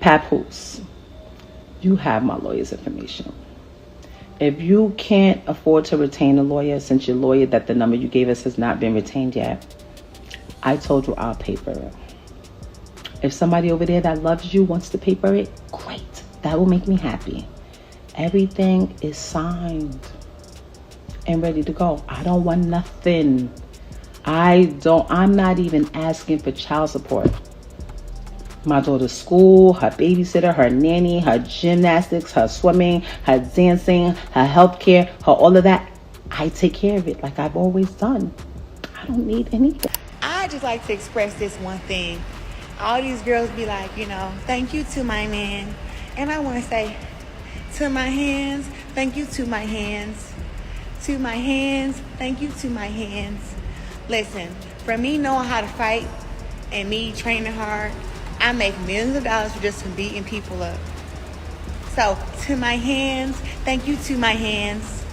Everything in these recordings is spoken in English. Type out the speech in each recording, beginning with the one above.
Papoose, you have my lawyer's information. If you can't afford to retain a lawyer, since your lawyer that the number you gave us has not been retained yet, I told you I'll paper it. If somebody over there that loves you wants to paper it, great. That will make me happy. Everything is signed and ready to go. I don't want nothing. I'm not even asking for child support. My daughter's school, her babysitter, her nanny, her gymnastics, her swimming, her dancing, her healthcare, her all of that. I take care of it like I've always done. I don't need anything. I just like to express this one thing. All these girls be like, thank you to my man. And I want to say, to my hands, thank you to my hands. To my hands, thank you to my hands. Listen, for me knowing how to fight and me training hard, I make millions of dollars just from beating people up. So, to my hands, thank you to my hands.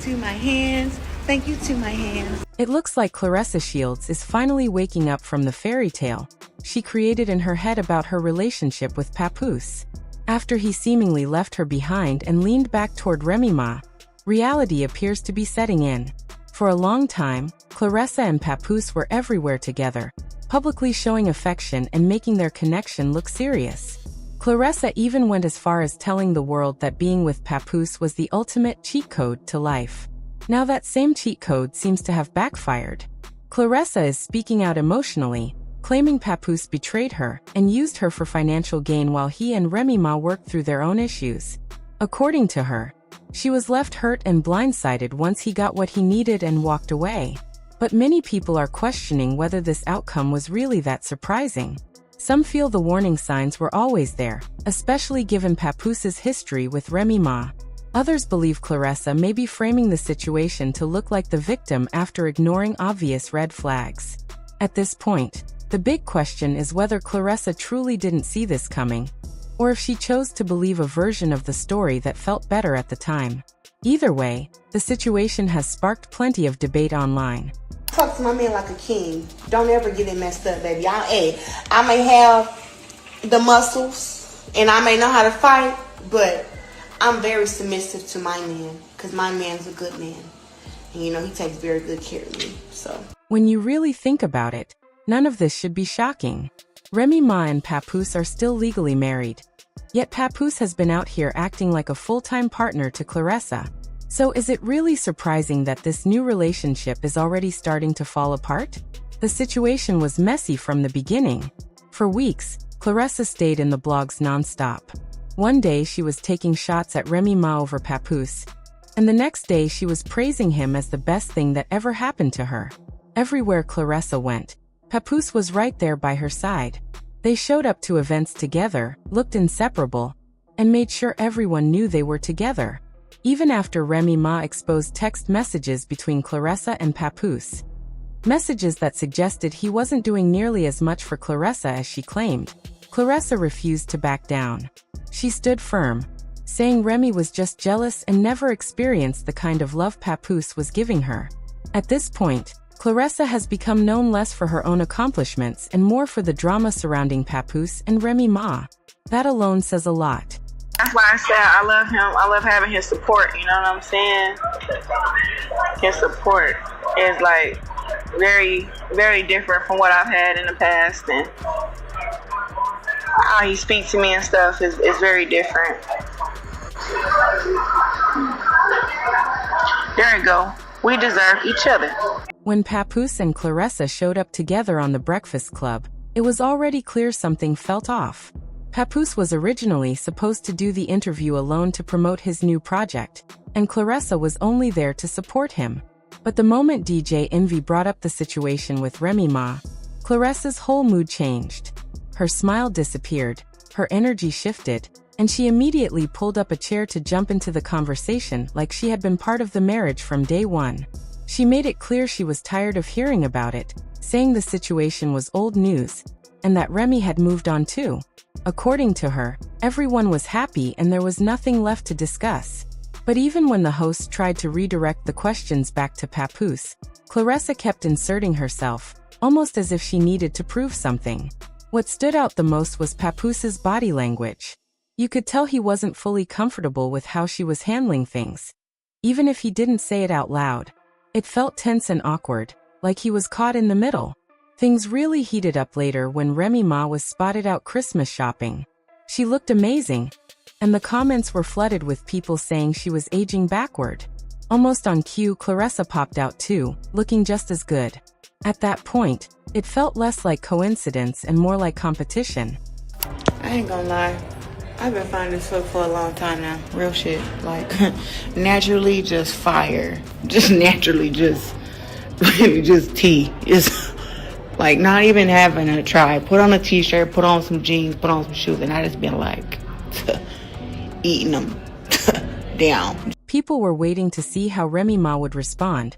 To my hands, thank you to my hands. It looks like Claressa Shields is finally waking up from the fairy tale she created in her head about her relationship with Papoose. After he seemingly left her behind and leaned back toward Remy Ma, reality appears to be setting in. For a long time, Claressa and Papoose were everywhere together, publicly showing affection and making their connection look serious. Claressa even went as far as telling the world that being with Papoose was the ultimate cheat code to life. Now that same cheat code seems to have backfired. Claressa is speaking out emotionally, claiming Papoose betrayed her and used her for financial gain while he and Remy Ma worked through their own issues. According to her, she was left hurt and blindsided once he got what he needed and walked away. But many people are questioning whether this outcome was really that surprising. Some feel the warning signs were always there, especially given Papoose's history with Remy Ma. Others believe Claressa may be framing the situation to look like the victim after ignoring obvious red flags. At this point, the big question is whether Claressa truly didn't see this coming, or if she chose to believe a version of the story that felt better at the time. Either way, the situation has sparked plenty of debate online. Talk to my man like a king. Don't ever get it messed up, baby. I may have the muscles and I may know how to fight, but I'm very submissive to my man because my man's a good man. And he takes very good care of me. So when you really think about it, none of this should be shocking. Remy Ma and Papoose are still legally married. Yet Papoose has been out here acting like a full-time partner to Claressa. So is it really surprising that this new relationship is already starting to fall apart? The situation was messy from the beginning. For weeks, Claressa stayed in the blogs non-stop. One day she was taking shots at Remy Ma over Papoose, and the next day she was praising him as the best thing that ever happened to her. Everywhere Claressa went, Papoose was right there by her side. They showed up to events together, looked inseparable, and made sure everyone knew they were together. Even after Remy Ma exposed text messages between Claressa and Papoose. Messages that suggested he wasn't doing nearly as much for Claressa as she claimed. Claressa refused to back down. She stood firm, saying Remy was just jealous and never experienced the kind of love Papoose was giving her. At this point, Claressa has become known less for her own accomplishments and more for the drama surrounding Papoose and Remy Ma. That alone says a lot. That's why I said I love him. I love having his support, you know what I'm saying? His support is like very, very different from what I've had in the past, and how he speaks to me and stuff is very different. There you go. We deserve each other. When Papoose and Claressa showed up together on the Breakfast Club, it was already clear something felt off. Papoose was originally supposed to do the interview alone to promote his new project, and Claressa was only there to support him. But the moment DJ Envy brought up the situation with Remy Ma, Claressa's whole mood changed. Her smile disappeared, her energy shifted, and she immediately pulled up a chair to jump into the conversation like she had been part of the marriage from day one. She made it clear she was tired of hearing about it, saying the situation was old news, and that Remy had moved on too. According to her, everyone was happy and there was nothing left to discuss. But even when the host tried to redirect the questions back to Papoose, Claressa kept inserting herself, almost as if she needed to prove something. What stood out the most was Papoose' body language. You could tell he wasn't fully comfortable with how she was handling things. Even if he didn't say it out loud, it felt tense and awkward, like he was caught in the middle. Things really heated up later when Remy Ma was spotted out Christmas shopping. She looked amazing, and the comments were flooded with people saying she was aging backward. Almost on cue, Clarissa popped out too, looking just as good. At that point, it felt less like coincidence and more like competition. I ain't gonna lie. I've been finding this look for a long time now. Real shit. Like, naturally just fire. Just naturally just, really just tea. It's like not even having to try. Put on a t-shirt, put on some jeans, put on some shoes, and I just been like, eating them down. People were waiting to see how Remy Ma would respond,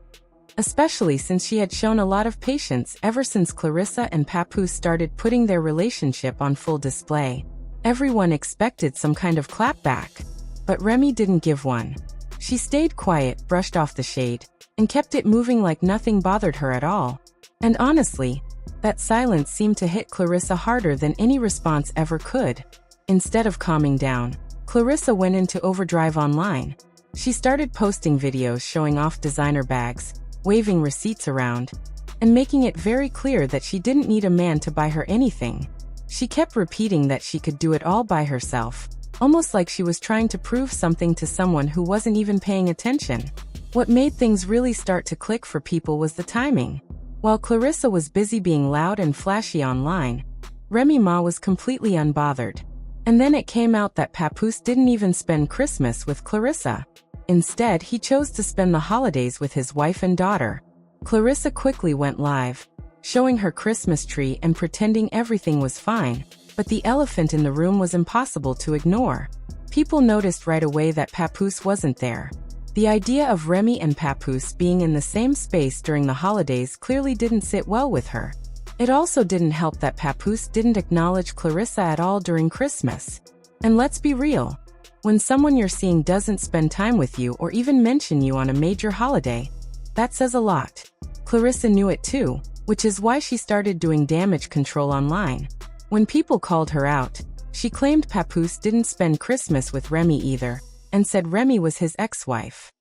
especially since she had shown a lot of patience ever since Clarissa and Papoose started putting their relationship on full display. Everyone expected some kind of clapback, but Remy didn't give one. She stayed quiet, brushed off the shade, and kept it moving like nothing bothered her at all. And honestly, that silence seemed to hit Clarissa harder than any response ever could. Instead of calming down, Clarissa went into overdrive online. She started posting videos showing off designer bags, waving receipts around, and making it very clear that she didn't need a man to buy her anything. She kept repeating that she could do it all by herself, almost like she was trying to prove something to someone who wasn't even paying attention. What made things really start to click for people was the timing. While Clarissa was busy being loud and flashy online, Remy Ma was completely unbothered. And then it came out that Papoose didn't even spend Christmas with Clarissa. Instead, he chose to spend the holidays with his wife and daughter. Clarissa quickly went live, showing her Christmas tree and pretending everything was fine, but the elephant in the room was impossible to ignore. People noticed right away that Papoose wasn't there. The idea of Remy and Papoose being in the same space during the holidays clearly didn't sit well with her. It also didn't help that Papoose didn't acknowledge Clarissa at all during Christmas. And let's be real, when someone you're seeing doesn't spend time with you or even mention you on a major holiday, that says a lot. Clarissa knew it too, which is why she started doing damage control online. When people called her out, she claimed Papoose didn't spend Christmas with Remy either, and said Remy was his ex-wife.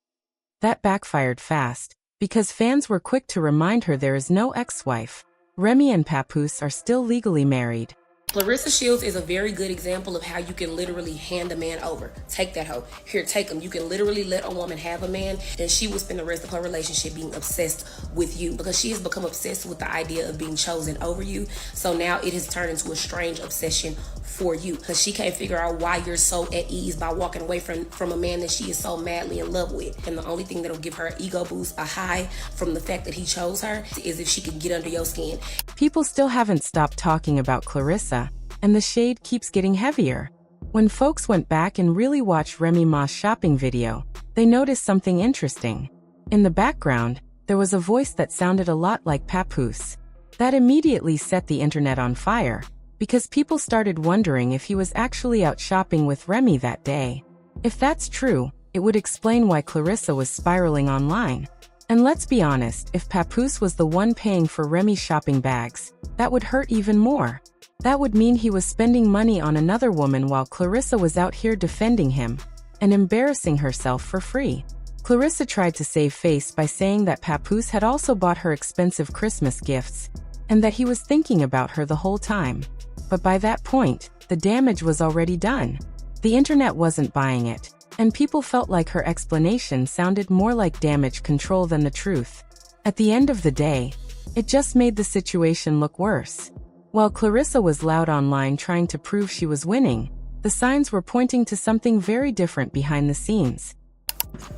That backfired fast, because fans were quick to remind her there is no ex-wife. Remy and Papoose are still legally married. Clarissa Shields is a very good example of how you can literally hand a man over. Take that hoe. Here, take him. You can literally let a woman have a man, and she will spend the rest of her relationship being obsessed with you because she has become obsessed with the idea of being chosen over you. So now it has turned into a strange obsession for you because she can't figure out why you're so at ease by walking away from a man that she is so madly in love with. And the only thing that'll give her an ego boost, a high from the fact that he chose her, is if she can get under your skin. People still haven't stopped talking about Clarissa, and the shade keeps getting heavier. When folks went back and really watched Remy Ma's shopping video, they noticed something interesting. In the background, there was a voice that sounded a lot like Papoose. That immediately set the internet on fire, because people started wondering if he was actually out shopping with Remy that day. If that's true, it would explain why Clarissa was spiraling online. And let's be honest, if Papoose was the one paying for Remy's shopping bags, that would hurt even more. That would mean he was spending money on another woman while Clarissa was out here defending him and embarrassing herself for free. Clarissa tried to save face by saying that Papoose had also bought her expensive Christmas gifts and that he was thinking about her the whole time. But by that point, the damage was already done. The internet wasn't buying it, and people felt like her explanation sounded more like damage control than the truth. At the end of the day, it just made the situation look worse. While Clarissa was loud online trying to prove she was winning, the signs were pointing to something very different behind the scenes.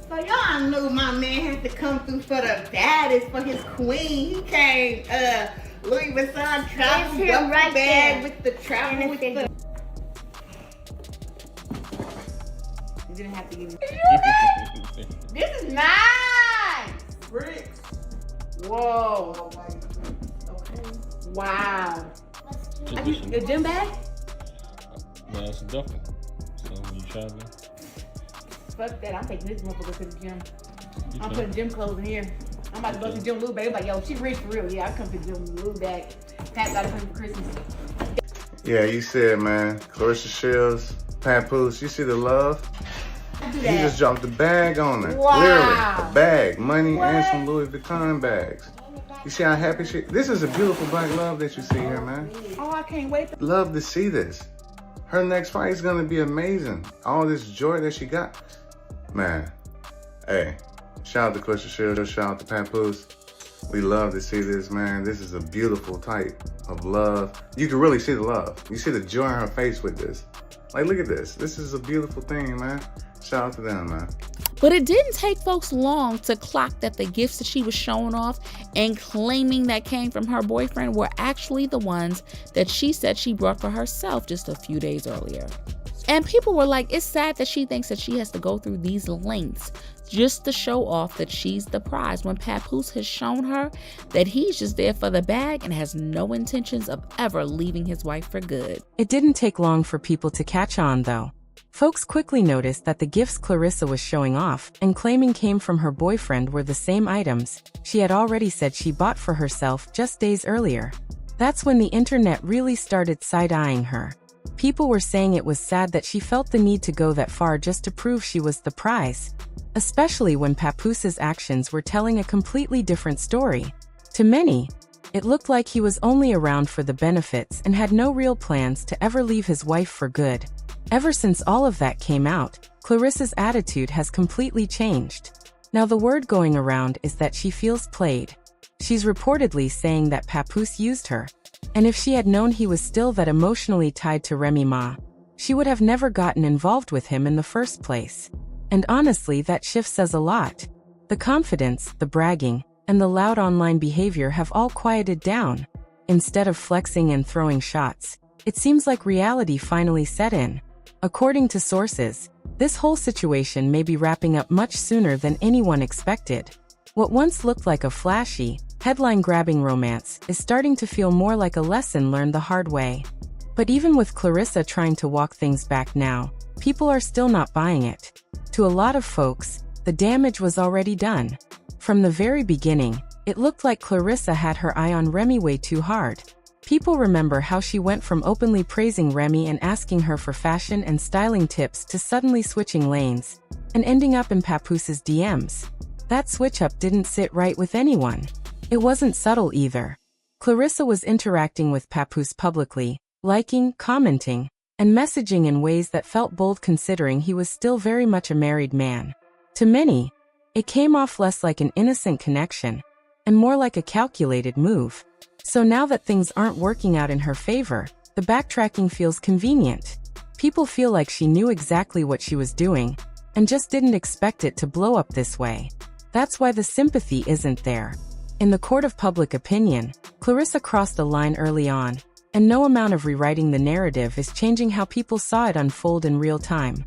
So y'all knew my man had to come through for the baddest, for his queen. He came, Louis Vuitton travel duffel right bag with the travel with the... You didn't have to give me... This is nice! Bricks! Whoa! Okay. Wow. A gym bag? No, it's a duffel. So when you travel... Fuck that, I'm taking this motherfucker to the gym. I'm putting gym clothes in here. I'm about to go to the gym Lou bag. Like, yo, she rich for real. Yeah, I come to the gym Lou bag. Pat got it for Christmas. Yeah, you said, man, Clarissa Shields, Papoose, you see the love? You just dropped the bag on her. Wow. Literally, a bag, money, and some Louis Vuitton bags. You see how happy she... This is a beautiful black love that you see here, man. Oh, I can't wait. Love to see this. Her next fight is gonna be amazing. All this joy that she got. Man, hey, shout out to Clarissa Shields, shout out to Papoose. We love to see this, man. This is a beautiful type of love. You can really see the love. You see the joy in her face with this. Like, look at this. This is a beautiful thing, man. Shout out to them, man. But it didn't take folks long to clock that the gifts that she was showing off and claiming that came from her boyfriend were actually the ones that she said she brought for herself just a few days earlier. And people were like, it's sad that she thinks that she has to go through these lengths just to show off that she's the prize, when Papoose has shown her that he's just there for the bag and has no intentions of ever leaving his wife for good. It didn't take long for people to catch on, though. Folks quickly noticed that the gifts Clarissa was showing off and claiming came from her boyfriend were the same items she had already said she bought for herself just days earlier. That's when the internet really started side-eyeing her. People were saying it was sad that she felt the need to go that far just to prove she was the prize, especially when Papoose's actions were telling a completely different story. To many, it looked like he was only around for the benefits and had no real plans to ever leave his wife for good. Ever since all of that came out, Clarissa's attitude has completely changed. Now the word going around is that she feels played. She's reportedly saying that Papoose used her, and if she had known he was still that emotionally tied to Remy Ma, she would have never gotten involved with him in the first place. And honestly, that shift says a lot. The confidence, the bragging, and the loud online behavior have all quieted down. Instead of flexing and throwing shots, it seems like reality finally set in. According to sources, this whole situation may be wrapping up much sooner than anyone expected. What once looked like a flashy, headline-grabbing romance is starting to feel more like a lesson learned the hard way. But even with Clarissa trying to walk things back now, people are still not buying it. To a lot of folks, the damage was already done. From the very beginning, it looked like Clarissa had her eye on Remy way too hard. People remember how she went from openly praising Remy and asking her for fashion and styling tips to suddenly switching lanes and ending up in Papoose's DMs. That switch-up didn't sit right with anyone. It wasn't subtle either. Clarissa was interacting with Papoose publicly, liking, commenting, and messaging in ways that felt bold considering he was still very much a married man. To many, it came off less like an innocent connection and more like a calculated move. So now that things aren't working out in her favor, the backtracking feels convenient. People feel like she knew exactly what she was doing and just didn't expect it to blow up this way. That's why the sympathy isn't there. In the court of public opinion, Clarissa crossed a line early on, and no amount of rewriting the narrative is changing how people saw it unfold in real time.